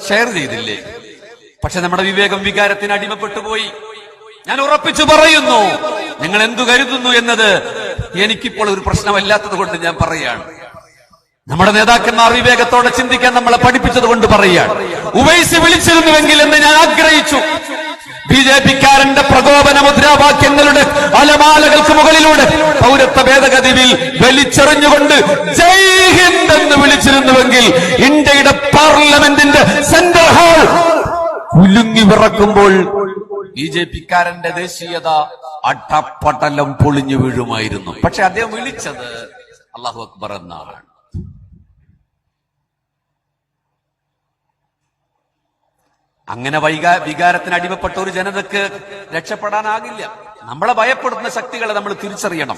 Share ചെയ്തില്ലേ? പക്ഷെ നമ്മുടെ വിവേകം വികാരത്തിന് അടിമപ്പെട്ടു പോയി. ഞാൻ ഉറപ്പിച്ചു പറയുന്നു, നിങ്ങൾ എന്തു കരുതുന്നു എന്നത് എനിക്കിപ്പോൾ ഒരു പ്രശ്നമല്ലാത്തത് കൊണ്ട് ഞാൻ പറയുകയാണ്. നമ്മുടെ നേതാക്കന്മാർ വിവേകത്തോടെ ചിന്തിക്കാൻ നമ്മളെ പഠിപ്പിച്ചത് കൊണ്ട് പറയുകയാണ്. ഉവൈസി വിളിച്ചിരുന്നുവെങ്കിൽ എന്ന് ഞാൻ ആഗ്രഹിച്ചു. ബിജെപിക്കാരന്റെ പ്രകോപന മുദ്രാവാക്യങ്ങളുടെ അലമാലകൾക്ക് മുകളിലൂടെ പൗരത്വ ഭേദഗതി ബിൽ വലിച്ചെറിഞ്ഞുകൊണ്ട് ജയ് ഹിന്ദ് എന്ന് വിളിച്ചിരുന്നുവെങ്കിൽ ഇന്ത്യയുടെ പാർലമെന്റിന്റെ സെൻട്രൽ ഹാൾ കുലുങ്ങി വിറക്കുമ്പോൾ ബിജെപിക്കാരന്റെ ദേശീയത അട്ടപ്പട്ടലം പൊളിഞ്ഞു വീഴുമായിരുന്നു. പക്ഷെ അദ്ദേഹം വിളിച്ചത് അല്ലാഹു അക്ബർ എന്നാണ്. അങ്ങനെ വികാരത്തിന് അടിമപ്പെട്ട ഒരു ജനതക്ക് രക്ഷപ്പെടാനാകില്ല. നമ്മളെ ഭയപ്പെടുത്തുന്ന ശക്തികളെ നമ്മൾ തിരിച്ചറിയണം.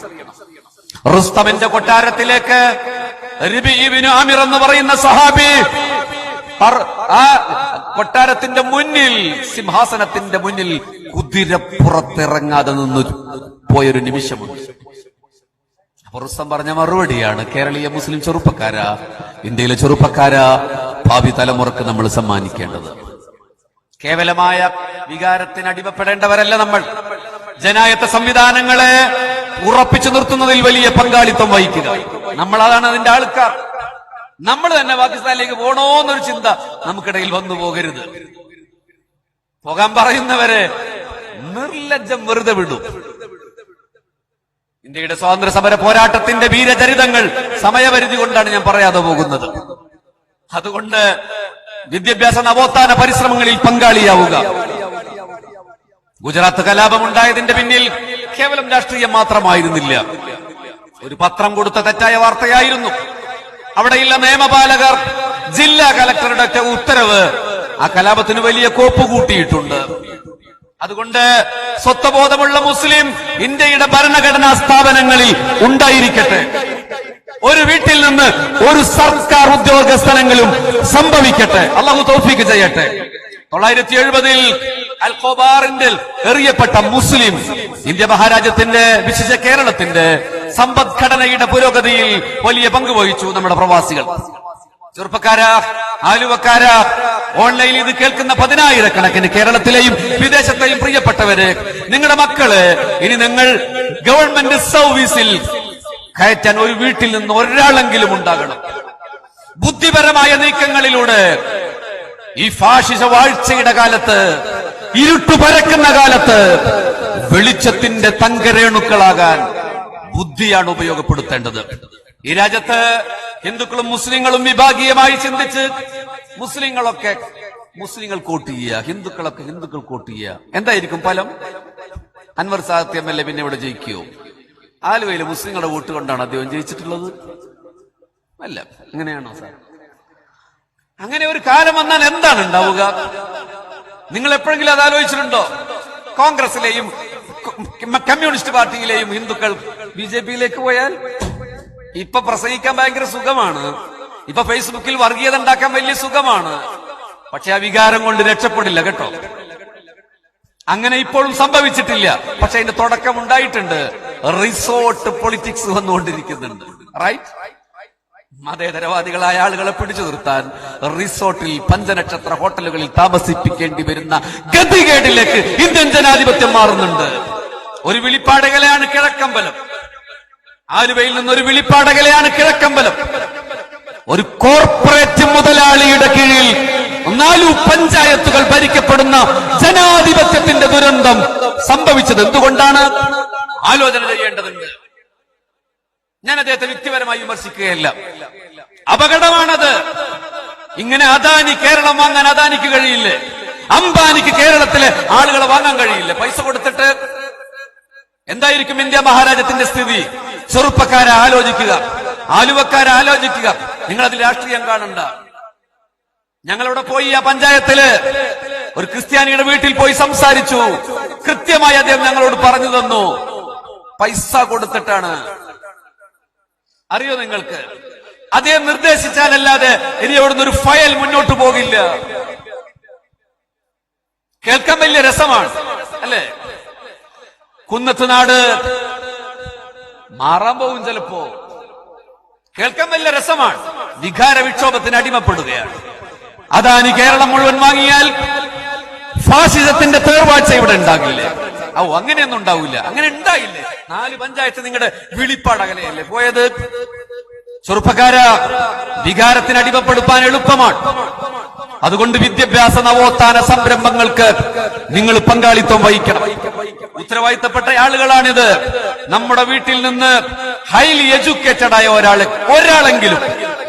റുസ്തമിന്റെ കൊട്ടാരത്തിലേക്ക് റബീ ഇബ്നു ആമിർ എന്ന് പറയുന്ന സഹാബി ആ കൊട്ടാരത്തിന്റെ മുന്നിൽ, സിംഹാസനത്തിന്റെ മുന്നിൽ കുതിരപ്പുറത്തിറങ്ങാതെ നിന്ന് പോയൊരു നിമിഷമുണ്ട്. അപ്പൊ റുസ്തം പറഞ്ഞ മറുപടിയാണ്, കേരളീയ മുസ്ലിം ചെറുപ്പക്കാരാ, ഇന്ത്യയിലെ ചെറുപ്പക്കാരാ, ഭാവി തലമുറക്ക് നമ്മൾ സമ്മാനിക്കേണ്ടത്. കേവലമായ വികാരത്തിന് അടിമപ്പെടേണ്ടവരല്ല നമ്മൾ. ജനായത്ത സംവിധാനങ്ങളെ ഉറപ്പിച്ചു നിർത്തുന്നതിൽ വലിയ പങ്കാളിത്തം വഹിക്കുക. നമ്മളതാണ് അതിന്റെ ആൾക്കാർ. നമ്മൾ തന്നെ പാകിസ്ഥാനിലേക്ക് പോകണോന്നൊരു ചിന്ത നമുക്കിടയിൽ വന്നു പോകരുത്. പോകാൻ പറയുന്നവരെ നിർലജ്ജം വെറുതെ വിടും. ഇന്ത്യയുടെ സ്വാതന്ത്ര്യ സമര പോരാട്ടത്തിന്റെ വീരചരിതങ്ങൾ സമയപരിധി കൊണ്ടാണ് ഞാൻ പറയാതെ പോകുന്നത്. അതുകൊണ്ട് വിദ്യാഭ്യാസ നവോത്ഥാന പരിശ്രമങ്ങളിൽ പങ്കാളിയാവുക. ഗുജറാത്ത് കലാപം ഉണ്ടായതിന്റെ പിന്നിൽ കേവലം രാഷ്ട്രീയം മാത്രമായിരുന്നില്ല. ഒരു പത്രം കൊടുത്ത തെറ്റായ വാർത്തയായിരുന്നു. അവിടെയുള്ള നിയമപാലകർ, ജില്ലാ കലക്ടറുടെ ഉത്തരവ് ആ കലാപത്തിന് വലിയ കോപ്പ് കൂട്ടിയിട്ടുണ്ട്. അതുകൊണ്ട് സ്വത്വബോധമുള്ള മുസ്ലിം ഇന്ത്യയുടെ ഭരണഘടനാ സ്ഥാപനങ്ങളിൽ ഉണ്ടായിരിക്കട്ടെ. ഒരു വീട്ടിൽ നിന്ന് ഒരു സർക്കാർ ഉദ്യോഗസ്ഥനെങ്കിലും സംഭവിക്കട്ടെ. അല്ലാഹു തൗഫീഖ് ചെയ്യട്ടെ. 970-ൽ അൽ ഖോബാറിന്റെ എറിയപ്പെട്ട മുസ്ലിം ഇന്ത്യ മഹാരാജ്യത്തിന്റെ, വിശേഷ കേരളത്തിന്റെ സമ്പദ്ഘടനയുടെ പുരോഗതിയിൽ വലിയ പങ്ക് വഹിച്ചു നമ്മുടെ പ്രവാസികൾ. ചെറുപ്പക്കാരാ, ആലുവക്കാരാ, ഓൺലൈനിൽ ഇത് കേൾക്കുന്ന 10,000-കണക്കിന് കേരളത്തിലെയും വിദേശത്തെയും പ്രിയപ്പെട്ടവര്, നിങ്ങളുടെ മക്കള് ഇനി നിങ്ങൾ ഗവൺമെന്റ് സർവീസിൽ കയറ്റാൻ ഒരു വീട്ടിൽ നിന്ന് ഒരാളെങ്കിലും ഉണ്ടാകണം. ബുദ്ധിപരമായ നീക്കങ്ങളിലൂടെ ഈ ഫാഷിസ വാഴ്ചയുടെ കാലത്ത്, ഇരുട്ടു പരക്കുന്ന കാലത്ത് വെളിച്ചത്തിന്റെ തങ്കരേണുക്കളാകാൻ ബുദ്ധിയാണ് ഉപയോഗപ്പെടുത്തേണ്ടത്. ഈ രാജ്യത്ത് ഹിന്ദുക്കളും മുസ്ലിങ്ങളും വിഭാഗീയമായി ചിന്തിച്ച് മുസ്ലിങ്ങൾ വോട്ട് ചെയ്യുക, ഹിന്ദുക്കൾ വോട്ട് ചെയ്യുക. എന്തായിരിക്കും ഫലം? അൻവർ സാദത്ത് MLA പിന്നെ ഇവിടെ ജയിക്കുവോ? ആലുവയിൽ മുസ്ലിങ്ങളുടെ വോട്ട് കൊണ്ടാണ് അദ്ദേഹം ജയിച്ചിട്ടുള്ളത്? അല്ല. അങ്ങനെയാണോ സാർ? അങ്ങനെ ഒരു കാലം വന്നാൽ എന്താണ് ഉണ്ടാവുക? നിങ്ങൾ എപ്പോഴെങ്കിലും അത് ആലോചിച്ചിട്ടുണ്ടോ? കോൺഗ്രസിലെയും കമ്മ്യൂണിസ്റ്റ് പാർട്ടിയിലെയും ഹിന്ദുക്കൾ BJPയിലേക്ക് പോയാൽ ഇപ്പൊ പ്രസംഗിക്കാൻ ഭയങ്കര സുഖമാണ്. ഇപ്പൊ ഫേസ്ബുക്കിൽ വർഗീയത ഉണ്ടാക്കാൻ വലിയ സുഖമാണ്. പക്ഷെ ആ വികാരം കൊണ്ട് രക്ഷപ്പെടില്ല കേട്ടോ. അങ്ങനെ ഇപ്പോഴും സംഭവിച്ചിട്ടില്ല. പക്ഷെ അതിന്റെ തുടക്കം ഉണ്ടായിട്ടുണ്ട്. റിസോർട്ട് പൊളിറ്റിക്സ് വന്നുകൊണ്ടിരിക്കുന്നുണ്ട്. റൈറ്റ്? മതേതരവാദികളായ ആളുകളെ പിടിച്ചു നിർത്താൻ റിസോർട്ടിൽ, പഞ്ചനക്ഷത്ര ഹോട്ടലുകളിൽ താമസിപ്പിക്കേണ്ടി വരുന്ന ഗതികേടിലേക്ക് ഇന്ത്യൻ ജനാധിപത്യം മാറുന്നുണ്ട്. ഒരു വിളിപ്പാടകലയാണ് കിഴക്കമ്പലം. ആലുവയിൽ നിന്നൊരു വിളിപ്പാടകലയാണ് കിഴക്കമ്പലം. ഒരു കോർപ്പറേറ്റ് മുതലാളിയുടെ കീഴിൽ 4 പഞ്ചായത്തുകൾ ഭരിക്കപ്പെടുന്ന ജനാധിപത്യത്തിന്റെ ദുരന്തം സംഭവിച്ചത് എന്തുകൊണ്ടാണ്? ആലോചന ചെയ്യേണ്ടതുണ്ട്. ഞാൻ അദ്ദേഹത്തെ വ്യക്തിപരമായി വിമർശിക്കുകയല്ല. അപകടമാണത്. ഇങ്ങനെ അദാനി കേരളം വാങ്ങാൻ അദാനിക്ക് കഴിയില്ലേ? അംബാനിക്ക് കേരളത്തിലെ ആളുകളെ വാങ്ങാൻ കഴിയില്ല. പൈസ കൊടുത്തിട്ട് എന്തായിരിക്കും ഇന്ത്യ മഹാരാജ്യത്തിന്റെ സ്ഥിതി? ചെറുപ്പക്കാരെ ആലോചിക്കുക, ആലുവക്കാരെ ആലോചിക്കുക. നിങ്ങളതിൽ രാഷ്ട്രീയം കാണണ്ട. ഞങ്ങളവിടെ പോയി ആ പഞ്ചായത്തില് ഒരു ക്രിസ്ത്യാനിയുടെ വീട്ടിൽ പോയി സംസാരിച്ചു. കൃത്യമായി അദ്ദേഹം ഞങ്ങളോട് പറഞ്ഞു തന്നു, പൈസ കൊടുത്തിട്ടാണ്. അറിയോ നിങ്ങൾക്ക്? അദ്ദേഹം നിർദ്ദേശിച്ചാലല്ലാതെ ഇനി അവിടുന്ന് ഒരു ഫയൽ മുന്നോട്ട് പോകില്ല. കേൾക്കാൻ വലിയ രസമാണ് അല്ലേ? കുന്നത്തുനാട് മാറാൻ പോകും ചിലപ്പോ. കേൾക്കാൻ വലിയ രസമാണ്. വികാര വിക്ഷോഭത്തിന് അടിമപ്പെടുകയാണ്. അദാനി കേരളം മുഴുവൻ വാങ്ങിയാൽ ഫാസിസത്തിന്റെ തേർവാഴ്ച ഇവിടെ ഉണ്ടാകില്ലേ? അങ്ങനെയൊന്നും ഉണ്ടാവില്ല. അങ്ങനെ ഉണ്ടായില്ലേ? 4 പഞ്ചായത്ത് നിങ്ങളുടെ വിളിപ്പാടകലെയല്ലേ പോയത്? ചെറുപ്പക്കാര, വികാരത്തിന് അടിമപ്പെടുത്താൻ എളുപ്പമാണ്. അതുകൊണ്ട് വിദ്യാഭ്യാസ നവോത്ഥാന സംരംഭങ്ങൾക്ക് നിങ്ങൾ പങ്കാളിത്തം വഹിക്കണം. ഉത്തരവാദിത്തപ്പെട്ട ആളുകളാണിത്. നമ്മുടെ വീട്ടിൽ നിന്ന് ഹൈലി എഡ്യൂക്കേറ്റഡ് ആയ ഒരാളെങ്കിലും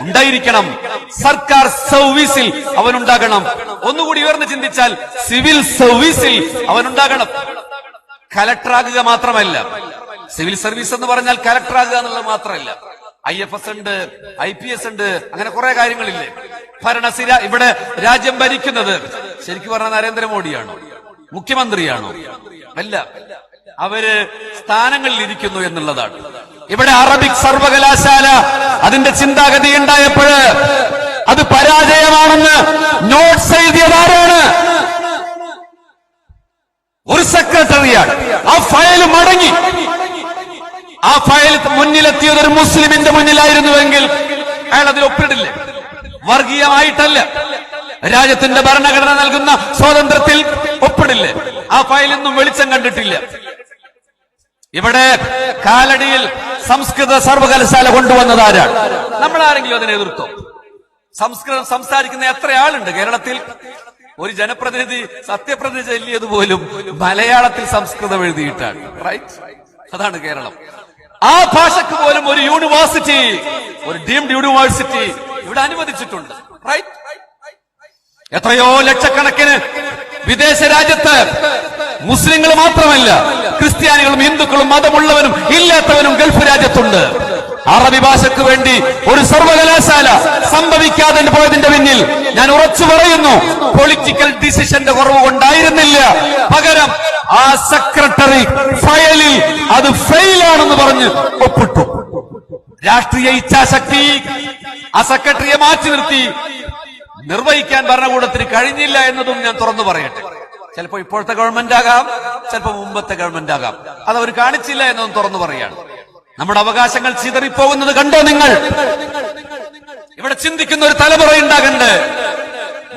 ഉണ്ടായിരിക്കണം. സർക്കാർ സർവീസിൽ അവനുണ്ടാകണം. ഒന്നുകൂടി ഉയർന്ന് ചിന്തിച്ചാൽ സിവിൽ സർവീസിൽ അവനുണ്ടാകണം. കലക്ടറാകുക മാത്രമല്ല, സിവിൽ സർവീസ് എന്ന് പറഞ്ഞാൽ കലക്ടറാകുക എന്നുള്ളത് മാത്രമല്ല. IFS ഉണ്ട്, IPS ഉണ്ട്, അങ്ങനെ കുറെ കാര്യങ്ങളില്ലേ. ഭരണസിര ഇവിടെ രാജ്യം ഭരിക്കുന്നത് ശരിക്കും പറഞ്ഞ നരേന്ദ്രമോദിയാണോ, മുഖ്യമന്ത്രിയാണോ? അല്ല, അവര് സ്ഥാനങ്ങളിൽ ഇരിക്കുന്നു എന്നുള്ളതാണ്. ഇവിടെ അറബിക് സർവകലാശാല അതിന്റെ ചിന്താഗതി ഉണ്ടായപ്പോഴ് അത് പരാജയമാണെന്ന് നോട്ട്സ് എഴുതിയതാരാണ്? ഒരു സെക്രട്ടറിയാണ്. ആ ഫയൽ മടങ്ങി. ആ ഫയൽ മുന്നിലെത്തിയത് ഒരു മുസ്ലിമിന്റെ മുന്നിലായിരുന്നുവെങ്കിൽ അയാൾ അതിൽ ഒപ്പിടില്ലേ? വർഗീയമായിട്ടല്ല, രാജ്യത്തിന്റെ ഭരണഘടന നൽകുന്ന സ്വാതന്ത്ര്യത്തിൽ ഒപ്പിടില്ലേ? ആ ഫയൽ ഇന്നും വെളിച്ചം കണ്ടിട്ടില്ല. ഇവിടെ കാലടിയിൽ സംസ്കൃത സർവകലാശാല കൊണ്ടുവന്നത് ആരാണ്? നമ്മളാരെങ്കിലും അതിനെ എതിർത്തോ? സംസ്കൃതം സംസാരിക്കുന്ന എത്ര ആളുണ്ട് കേരളത്തിൽ? ഒരു ജനപ്രതിനിധി സത്യപ്രതിജ്ഞ ചൊല്ലിയതുപോലും മലയാളത്തിൽ സംസ്കൃതം എഴുതിയിട്ടാണ്. റൈറ്റ്? അതാണ് കേരളം. ആ ഭാഷയ്ക്ക് പോലും ഒരു യൂണിവേഴ്സിറ്റി, ഒരു ഡീംഡ് യൂണിവേഴ്സിറ്റി ഇവിടെ അനുവദിച്ചിട്ടുണ്ട്. റൈറ്റ്? എത്രയോ ലക്ഷക്കണക്കിന് വിദേശ രാജ്യത്ത് മുസ്ലിങ്ങൾ മാത്രമല്ല, ക്രിസ്ത്യാനികളും ഹിന്ദുക്കളും മതമുള്ളവനും ഇല്ലാത്തവനും ഗൾഫ് രാജ്യത്തുണ്ട്. അറബി ഭാഷയ്ക്ക് വേണ്ടി ഒരു സർവകലാശാല സംഭവിക്കാതെ പോയതിന്റെ പിന്നിൽ ഞാൻ ഉറച്ചു പറയുന്നു, പൊളിറ്റിക്കൽ ഡിസിഷന്റെ കുറവ് കൊണ്ടായിരുന്നില്ല. പകരം ആ സെക്രട്ടറി ഫയലിൽ അത് ഫെയിലാണെന്ന് പറഞ്ഞ് ഒപ്പിട്ടു. രാഷ്ട്രീയ ഇച്ഛാശക്തി ആ സെക്രട്ടറിയെ മാറ്റി നിർത്തി നിർവഹിക്കാൻ ഭരണകൂടത്തിന് കഴിഞ്ഞില്ല എന്നതും ഞാൻ തുറന്നു പറയട്ടെ. ചിലപ്പോ ഇപ്പോഴത്തെ ഗവൺമെന്റ് ആകാം, ചിലപ്പോ മുമ്പത്തെ ഗവൺമെന്റ് ആകാം. അതവർ കാണിച്ചില്ല എന്നതും തുറന്നു പറയാണ്. നമ്മുടെ അവകാശങ്ങൾ ചിതറിപ്പോകുന്നത് കണ്ടോ നിങ്ങൾ? ഇവിടെ ചിന്തിക്കുന്ന ഒരു തലമുറ ഉണ്ടാകണ്ടേ?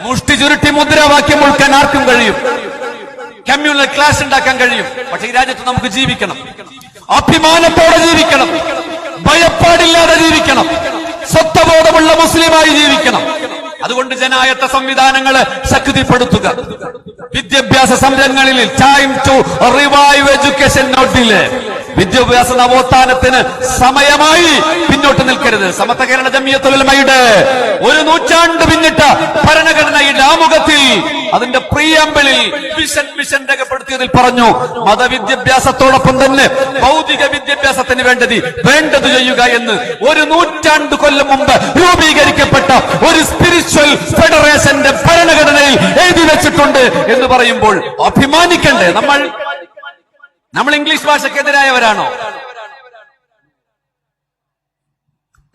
മുഷ്ടി ചുരുട്ടി മുദ്രാവാക്യം മുൾക്കാൻ ആർക്കും കഴിയും, കമ്മ്യൂണൽ ക്ലാസ് ഉണ്ടാക്കാൻ കഴിയും. പക്ഷെ ഈ രാജ്യത്ത് നമുക്ക് ജീവിക്കണം, അഭിമാനത്തോടെ ജീവിക്കണം, ഭയപ്പാടില്ലാതെ ജീവിക്കണം, സ്വത്വബോധമുള്ള മുസ്ലിമായി ജീവിക്കണം. അതുകൊണ്ട് ജനായത്ത സംവിധാനങ്ങളെ ശക്തിപ്പെടുത്തുക. വിദ്യാഭ്യാസ സംരംഭങ്ങളിൽ ടൈം ടു റിവൈവ് എഡ്യൂക്കേഷൻ നോട്ടില് വിദ്യാഭ്യാസ നവോത്ഥാനത്തിന് സമയമായി പിന്നോട്ട് നിൽക്കരുത്. സമസ്ത കേരള ജംഇയ്യത്തുൽ ഉലമയുടെ 1 നൂറ്റാണ്ട് പിന്നിട്ട ഭരണഘടനയുടെ ആമുഖത്തിൽ അതിന്റെ പ്രിയമ്പിളിൽ മിഷൻ രേഖപ്പെടുത്തിയതിൽ പറഞ്ഞു, മതവിദ്യാഭ്യാസത്തോടൊപ്പം തന്നെ ഭൗതിക വിദ്യാഭ്യാസത്തിന് വേണ്ടത് ചെയ്യുക എന്ന് 1 നൂറ്റാണ്ട് കൊല്ലം മുമ്പ് രൂപീകരിക്കപ്പെട്ട ഒരു സ്പിരിച്വൽ ഫെഡറേഷന്റെ ഭരണഘടനയിൽ എഴുതി വെച്ചിട്ടുണ്ട് എന്ന് പറയുമ്പോൾ അഭിമാനിക്കണ്ടേ? നമ്മൾ ഇംഗ്ലീഷ് ഭാഷക്കെതിരായവരാണോ?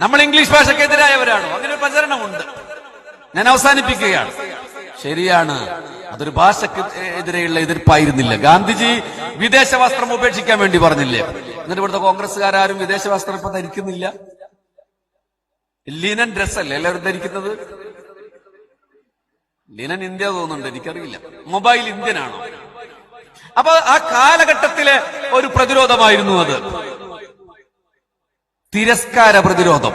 നമ്മൾ ഇംഗ്ലീഷ് ഭാഷക്കെതിരായവരാണോ? അങ്ങനെ ഒരു പ്രചരണമുണ്ട്. ഞാൻ അവസാനിപ്പിക്കുകയാണ്. ശരിയാണ്, അതൊരു ഭാഷയ്ക്ക് എതിരെയുള്ള എതിർപ്പായിരുന്നില്ല. ഗാന്ധിജി വിദേശ വസ്ത്രം ഉപേക്ഷിക്കാൻ വേണ്ടി പറഞ്ഞില്ലേ? എന്നിട്ട് ഇവിടുത്തെ കോൺഗ്രസ്സുകാരും വിദേശ വസ്ത്രം ഇപ്പൊ ധരിക്കുന്നില്ല. ലിനൻ ഡ്രസ് അല്ലേ എല്ലാവരും ധരിക്കുന്നത്? ലിനൻ ഇന്ത്യ തോന്നുന്നുണ്ട്, എനിക്കറിയില്ല. മൊബൈൽ ഇന്ത്യനാണോ? അപ്പൊ ആ കാലഘട്ടത്തിലെ ഒരു പ്രതിരോധമായിരുന്നു അത്, തിരസ്കാര പ്രതിരോധം.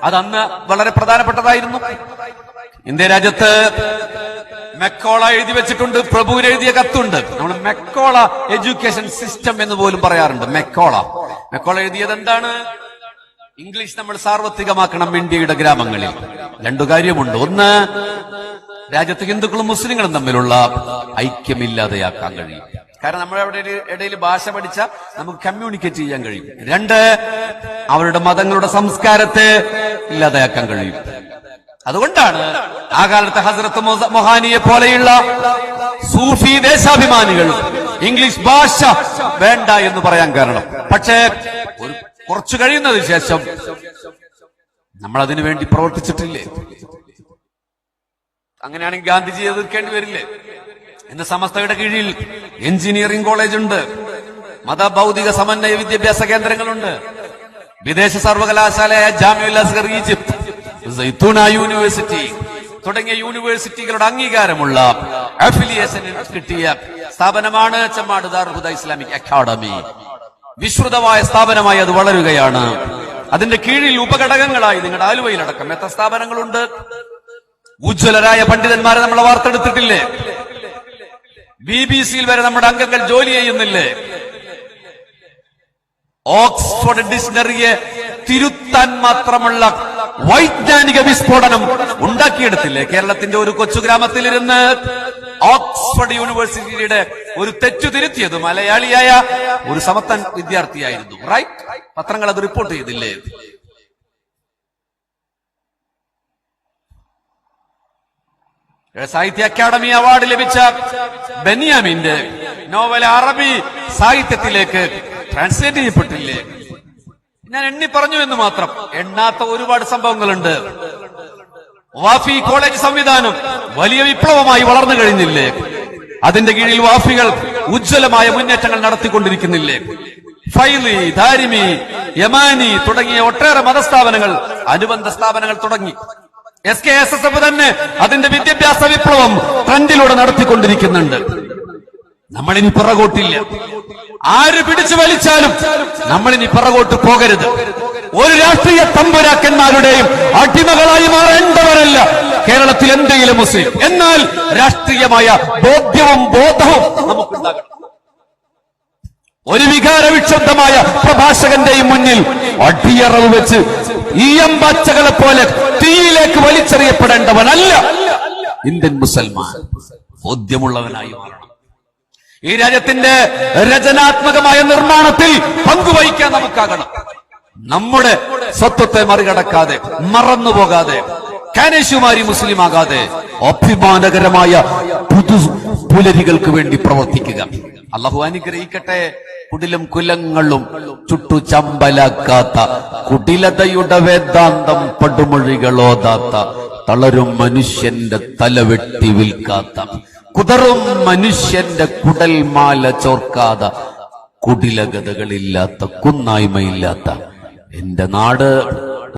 അതന്ന് വളരെ പ്രധാനപ്പെട്ടതായിരുന്നു. ഇന്ത്യ രാജ്യത്ത് മെക്കോള എഴുതി വെച്ചിട്ടുണ്ട്, പ്രഭുവിന് എഴുതിയ കത്തുണ്ട്. നമ്മൾ മെക്കോള എഡ്യൂക്കേഷൻ സിസ്റ്റം എന്ന് പോലും പറയാറുണ്ട്. മെക്കോള എഴുതിയത് എന്താണ്? ഇംഗ്ലീഷ് നമ്മൾ സാർവത്രികമാക്കണം ഇന്ത്യയുടെ ഗ്രാമങ്ങളിൽ. 2 കാര്യമുണ്ട്. ഒന്ന്, രാജ്യത്ത് ഹിന്ദുക്കളും മുസ്ലിങ്ങളും തമ്മിലുള്ള ഐക്യമില്ലാതെയാക്കാൻ കഴിയും. കാരണം നമ്മുടെ ഇടയിൽ ഭാഷ പഠിച്ചാൽ നമുക്ക് കമ്മ്യൂണിക്കേറ്റ് ചെയ്യാൻ കഴിയും. 2, അവരുടെ മതങ്ങളുടെ സംസ്കാരത്തെ ഇല്ലാതെയാക്കാൻ കഴിയും. അതുകൊണ്ടാണ് ആ കാലത്ത് ഹസ്രത്ത് മൊഹാനിയെ പോലെയുള്ള സൂഫി ദേശാഭിമാനികൾ ഇംഗ്ലീഷ് ഭാഷ വേണ്ട എന്ന് പറയാൻ കാരണം. പക്ഷേ കുറച്ചു കഴിയുന്നതിന് ശേഷം നമ്മൾ അതിനു വേണ്ടി പ്രവർത്തിച്ചിട്ടില്ലേ? അങ്ങനെയാണെങ്കിൽ ഗാന്ധിജി എതിർക്കേണ്ടി വരില്ലേ? ഇന്ന് സമസ്തയുടെ കീഴിൽ എഞ്ചിനീയറിംഗ് കോളേജ് ഉണ്ട്, മതഭൗതിക സമന്വയ വിദ്യാഭ്യാസ കേന്ദ്രങ്ങളുണ്ട്, വിദേശ സർവകലാശാലയായ ജാമിഉൽ അസ്ഗർ ഈജിപ്ത്, സൈത്തൂന യൂണിവേഴ്സിറ്റി, തുടങ്ങിയ യൂണിവേഴ്സിറ്റികളുടെ അംഗീകാരമുള്ള അഫിലിയേഷൻ കിട്ടിയ സ്ഥാപനമാണ് ചെമ്മാട് ദാറുൽ ഹുദ ഇസ്ലാമിക് അക്കാദമി. വിശ്രുതമായ സ്ഥാപനമായി അത് വളരുകയാണ്. അതിന്റെ കീഴിൽ ഉപഘടകങ്ങളായി നിങ്ങളുടെ ആലുവയിലടക്കം എത്ര സ്ഥാപനങ്ങളുണ്ട്? ഉജ്ജ്വലരായ പണ്ഡിതന്മാരെ നമ്മൾ വാർത്തെടുത്തിട്ടില്ലേ? BBC വരെ നമ്മുടെ അംഗങ്ങൾ ജോലി ചെയ്യുന്നില്ലേ? ഓക്സ്ഫോർഡ് ഡിക്ഷണറിയെ തിരുത്താൻ മാത്രമുള്ള വൈജ്ഞാനിക വിസ്ഫോടനം ഉണ്ടാക്കിയെടുത്തില്ലേ? കേരളത്തിന്റെ ഒരു കൊച്ചു ഗ്രാമത്തിലിരുന്ന് ഓക്സ്ഫോർഡ് യൂണിവേഴ്സിറ്റിയുടെ ഒരു തെറ്റു തിരുത്തിയത് മലയാളിയായ ഒരു സമർത്ഥൻ വിദ്യാർത്ഥിയായിരുന്നു. റൈറ്റ്? പത്രങ്ങൾ അത് റിപ്പോർട്ട് ചെയ്തില്ലേ? സാഹിത്യ അക്കാദമി അവാർഡ് ലഭിച്ച ബെന്യാമിന്റെ നോവൽ അറബി സാഹിത്യത്തിലേക്ക് ട്രാൻസ്ലേറ്റ് ചെയ്യപ്പെട്ടില്ലേ? ഞാൻ എണ്ണി പറഞ്ഞു എന്ന് മാത്രം, എണ്ണാത്ത ഒരുപാട് സംഭവങ്ങളുണ്ട്. വാഫി കോളേജ് സംവിധാനം വലിയ വിപ്ലവമായി വളർന്നു കഴിഞ്ഞില്ലേ? അതിന്റെ കീഴിൽ വാഫികൾ ഉജ്ജ്വലമായ മുന്നേറ്റങ്ങൾ നടത്തിക്കൊണ്ടിരിക്കുന്നില്ലേ? ഫൈലി, ധാരിമി, യമാനി തുടങ്ങിയ ഒട്ടേറെ മതസ്ഥാപനങ്ങൾ, അനുബന്ധ സ്ഥാപനങ്ങൾ തുടങ്ങി. SKSSF തന്നെ അതിന്റെ വിദ്യാഭ്യാസ വിപ്ലവം ട്രെൻഡിലൂടെ നടത്തിക്കൊണ്ടിരിക്കുന്നുണ്ട്. നമ്മളിനി പിറകോട്ടില്ല. ആര് പിടിച്ചു വലിച്ചാലും നമ്മളിനി പിറകോട്ട് പോകരുത്. ഒരു രാഷ്ട്രീയ തമ്പുരാക്കന്മാരുടെയും അടിമകളായി മാറേണ്ടവരല്ല കേരളത്തിൽ എന്തെങ്കിലും മുസ്ലിം. എന്നാൽ രാഷ്ട്രീയമായ ബോധ്യവും ബോധവും നമുക്കുണ്ടാകണം. ഒരു വികാരവിക്ഷുബ്ധമായ പ്രഭാഷകന്റെയും മുന്നിൽ അടിയറവ് വെച്ച് ഈയമ്പച്ചകളെ പോലെ തീയിലേക്ക് വലിച്ചെറിയപ്പെടേണ്ടവനല്ല ഇന്ത്യൻ മുസൽമാൻ. ബോധ്യമുള്ളവനായി മാറണം. ഈ രാജ്യത്തിന്റെ രചനാത്മകമായ നിർമ്മാണത്തിൽ പങ്കുവഹിക്കാൻ നമുക്കാകണം. നമ്മുടെ സ്വത്വത്തെ മറികടക്കാതെ, മറന്നുപോകാതെ, കാനേശുമാരി മുസ്ലിം ആകാതെ അഭിമാനകരമായ പുതു പുലരികൾക്ക് വേണ്ടി പ്രവർത്തിക്കുക. അള്ളാഹു അനുഗ്രഹിക്കട്ടെ. കുടിലും കുലങ്ങളും ചുട്ടു ചമ്പലാക്കാത്ത, കുടിലതയുടെ വേദാന്തം പടുമൊഴികളോതാത്ത, തളരും മനുഷ്യന്റെ തലവെട്ടി വിൽക്കാത്ത, കുതറും മനുഷ്യന്റെ കുടൽമാല ചോർക്കാതെ, കുടിലഗതകളില്ലാത്ത, കുന്നായ്മയില്ലാത്ത എന്റെ നാട്